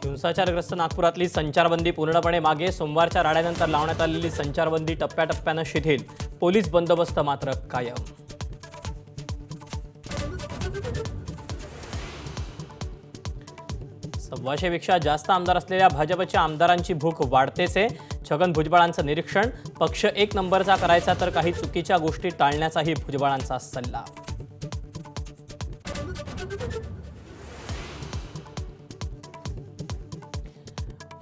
हिंसाचारग्रस्त नागपुरातली संचारबंदी पूर्णपणे मागे. सोमवारच्या राड्यानंतर लावण्यात आलेली संचारबंदी टप्प्याटप्प्याने शिथिल. पोलीस बंदोबस्त मात्र कायम. सव्वाशेपेक्षा जास्त आमदार असलेल्या भाजपच्या आमदारांची भूक वाढतेच आहे. छगन भुजबळांचं निरीक्षण. पक्ष एक नंबरचा करायचा तर काही चुकीच्या गोष्टी टाळण्याचाही भुजबळांचा सल्ला.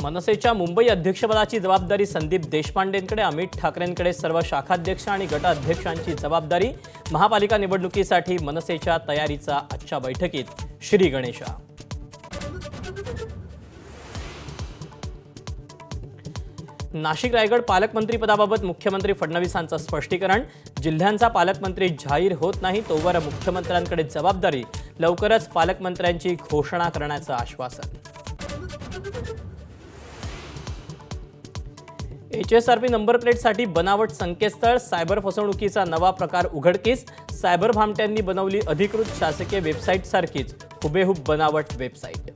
मनसेच्या मुंबई अध्यक्षपदाची जबाबदारी संदीप देशपांडेंकडे. अमित ठाकरेंकडे सर्व शाखाध्यक्ष आणि गट अध्यक्षांची जबाबदारी. महापालिका निवडणुकीसाठी मनसेच्या तयारीचा आजच्या बैठकीत श्री गणेशा. नाशिक रायगड पालकमंत्रीपदाबाबत मुख्यमंत्री फडणवीसांचं स्पष्टीकरण. जिल्ह्यांचा पालकमंत्री जाहीर होत नाही तोवर मुख्यमंत्र्यांकडे जबाबदारी. लवकरच पालकमंत्र्यांची घोषणा करण्याचं आश्वासन. HSRP नंबर प्लेटसाठी बनावट संकेतस्थळ. सायबर फसवणुकीचा नवा प्रकार उघडकीस. सायबर भामट्यांनी बनवली अधिकृत शासकीय वेबसाईट सारखीच हुबेहूब बनावट वेबसाईट.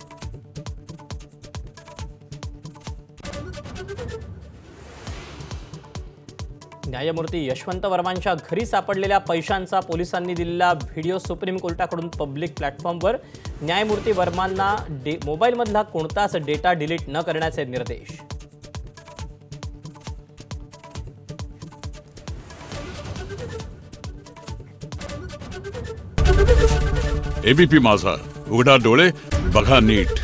न्यायमूर्ती यशवंत वर्मांच्या घरी सापडलेल्या पैशांचा पोलिसांनी दिलेला व्हिडिओ सुप्रीम कोर्टाकडून पब्लिक प्लॅटफॉर्मवर. न्यायमूर्ती वर्मांना मोबाईलमधला कोणताच डेटा डिलीट न करण्याचे निर्देश. ABP माझा, उघडा डोळे बघा नीट.